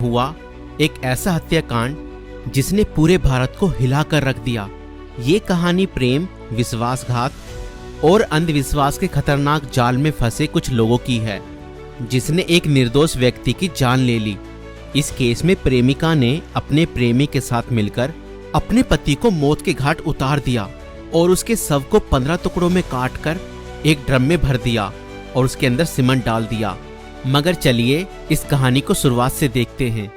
हुआ एक ऐसा हत्याकांड जिसने पूरे भारत को हिला कर रख दिया। ये कहानी प्रेम, विश्वासघात और अंधविश्वास के खतरनाक जाल में फंसे कुछ लोगों की है, जिसने एक निर्दोष व्यक्ति की जान ले ली। इस केस में प्रेमिका ने अपने प्रेमी के साथ मिलकर अपने पति को मौत के घाट उतार दिया और उसके शव को 15 टुकड़ों में काटकर एक ड्रम में भर दिया और उसके अंदर सीमेंट डाल दिया। मगर चलिए इस कहानी को शुरुआत से देखते हैं।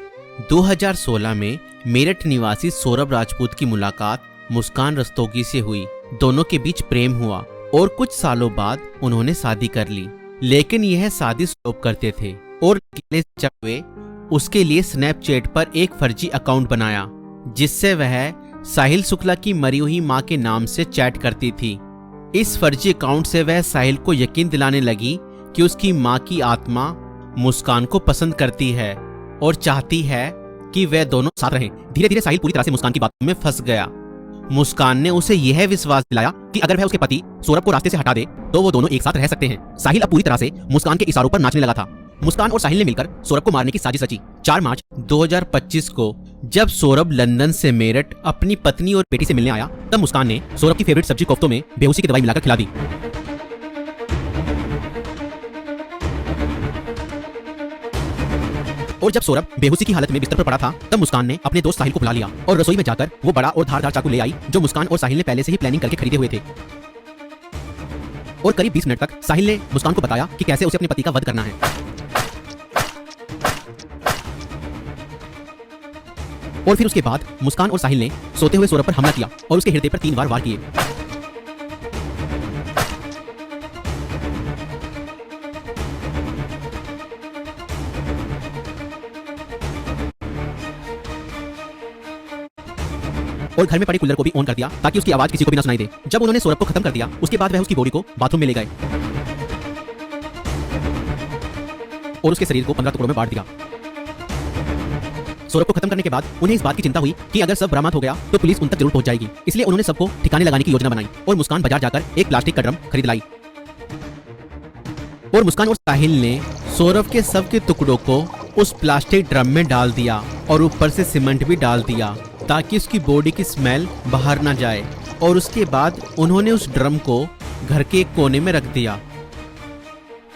2016 में मेरठ निवासी सौरभ राजपूत की मुलाकात मुस्कान रस्तोगी से हुई। दोनों के बीच प्रेम हुआ और कुछ सालों बाद उन्होंने शादी कर ली। लेकिन यह शादी स्टॉप करते थे और हुए उसके लिए स्नैपचैट पर एक फर्जी अकाउंट बनाया, जिससे वह साहिल शुक्ला की मरी हुई मां के नाम से चैट करती थी। इस फर्जी अकाउंट से वह साहिल को यकीन दिलाने लगी कि उसकी मां की आत्मा मुस्कान को पसंद करती है और चाहती है कि वे दोनों साथ रहें। धीरे धीरे साहिल पूरी तरह से मुस्कान की बातों में फंस गया। मुस्कान ने उसे यह विश्वास दिलाया कि अगर वह उसके पति सौरभ को रास्ते से हटा दे तो वो दोनों एक साथ रह सकते हैं। साहिल अब पूरी तरह से मुस्कान के इशारों पर नाचने लगा था। मुस्कान और साहिल ने मिलकर सौरभ को मारने की साजिश रची। 4 मार्च 2025 को जब सौरभ लंदन से मेरठ अपनी पत्नी और बेटी से मिलने आया, तब मुस्कान ने सौरभ की फेवरेट सब्जी कोफ्तों में बेहोशी की दवाई मिलाकर खिला दी। और जब सौरभ बेहोशी की हालत में बिस्तर पर पड़ा था, तब मुस्कान ने अपने दोस्त साहिल को बुला लिया और रसोई में जाकर वो बड़ा और धारदार चाकू ले आई, जो मुस्कान और साहिल ने पहले से ही प्लानिंग करके खरीदे हुए थे। और करीब 20 मिनट तक साहिल ने मुस्कान को बताया कि कैसे उसे अपने पति का वध करना है। और फिर उसके बाद मुस्कान और साहिल ने सोते हुए सौरभ पर हमला किया और उसके हृदय पर 3 बार वार किए। और घर में पड़े कूलर को भी ऑन कर दिया ताकि उसकी आवाज किसी को भी ना सुनाई दे। जब उन्होंने सौरभ को खत्म कर दिया, उसके बाद वह उसकी बॉडी को बाथरूम में ले गए और उसके शरीर को 15 टुकड़ों में बांट दिया। सौरभ को खत्म करने के बाद उन्हें इस बात की चिंता हुई कि अगर सब बरामद हो गया तो पुलिस उन तक जरूर पहुंच जाएगी। इसलिए उन्होंने सबको ठिकाने लगाने की योजना बनाई और मुस्कान बाजार जाकर एक प्लास्टिक का ड्रम खरीद लाई। और मुस्कान और साहिल ने सौरभ के शव के टुकड़ों को उस प्लास्टिक ड्रम में डाल दिया और ऊपर से सीमेंट भी डाल दिया ताकि उसकी बॉडी की स्मेल बाहर ना जाए। और उसके बाद उन्होंने उस ड्रम को घर के एक कोने में रख दिया।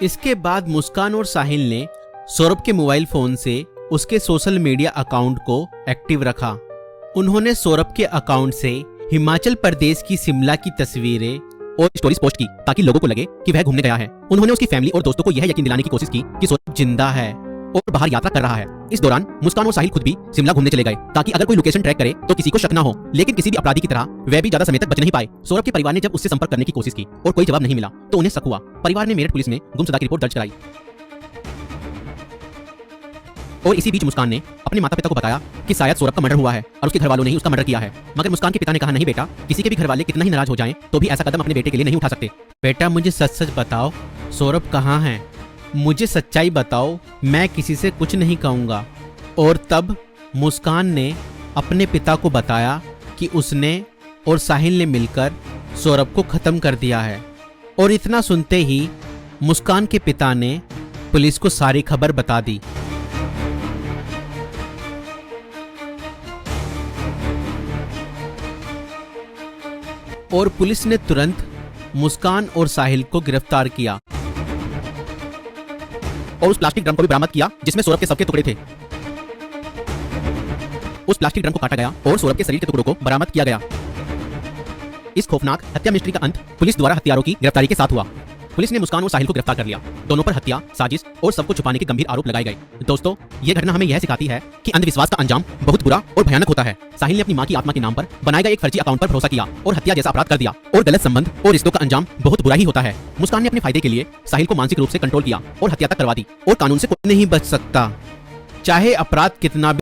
इसके बाद मुस्कान और साहिल ने सौरभ के मोबाइल फोन से उसके सोशल मीडिया अकाउंट को एक्टिव रखा। उन्होंने सौरभ के अकाउंट से हिमाचल प्रदेश की शिमला की तस्वीरें और स्टोरीज पोस्ट की ताकि लोगों को लगे कि वह घूमने गया है। उन्होंने उसकी फैमिली और दोस्तों को यह यकीन दिलाने की कोशिश की कि सौरभ जिंदा है और बाहर यात्रा कर रहा है। इस दौरान मुस्कान और साहिल खुद भी शिमला घूमने चले गए ताकि अगर कोई लोकेशन ट्रैक करे तो किसी को शक ना हो। लेकिन किसी भी अपराधी की तरह वे भी ज्यादा समय तक बच नहीं पाए। सौरभ के परिवार ने जब उससे संपर्क करने की कोशिश की और कोई जवाब नहीं मिला तो उन्हें शक हुआ। परिवार ने मेरठ पुलिस में गुमशुदा की रिपोर्ट दर्ज कराई। और इसी बीच मुस्कान ने अपने माता पिता को बताया कि शायद सौरभ का मर्डर हुआ है और उसके घर वालों ने ही उसका मर्डर किया है। मगर मुस्कान के पिता ने कहा, नहीं बेटा, किसी के भी घर वाले कितना ही नाराज हो जाएं तो भी ऐसा कदम अपने बेटे के लिए नहीं उठा सकते। बेटा, मुझे सच सच बताओ, सौरभ कहाँ है? मुझे सच्चाई बताओ, मैं किसी से कुछ नहीं कहूँगा। और तब मुस्कान ने अपने पिता को बताया कि उसने और साहिल ने मिलकर सौरभ को खत्म कर दिया है। और इतना सुनते ही मुस्कान के पिता ने पुलिस को सारी खबर बता दी। और पुलिस ने तुरंत मुस्कान और साहिल को गिरफ्तार किया और उस प्लास्टिक ड्रम को भी बरामद किया जिसमें सौरभ के शव के टुकड़े थे। उस प्लास्टिक ड्रम को काटा गया और सौरभ के शरीर के टुकड़ों को बरामद किया गया। इस खौफनाक हत्या मिस्ट्री का अंत पुलिस द्वारा हत्यारों की गिरफ्तारी के साथ हुआ। पुलिस ने मुस्कान और साहिल को गिरफ्तार कर लिया। दोनों पर हत्या, साजिश और सबको छुपाने के गंभीर आरोप लगाए गए। दोस्तों, ये घटना हमें यह सिखाती है कि अंधविश्वास का अंजाम बहुत बुरा और भयानक होता है। साहिल ने अपनी मां की आत्मा के नाम पर बनाए गए एक फर्जी अकाउंट पर भरोसा किया और हत्या जैसा अपराध कर दिया। और गलत संबंध और रिश्तों का अंजाम बहुत बुरा ही होता है। मुस्कान ने अपने फायदे के लिए साहिल को मानसिक रूप से कंट्रोल किया और हत्या तक करवा दी। और कानून से कोई नहीं बच सकता, चाहे अपराध कितना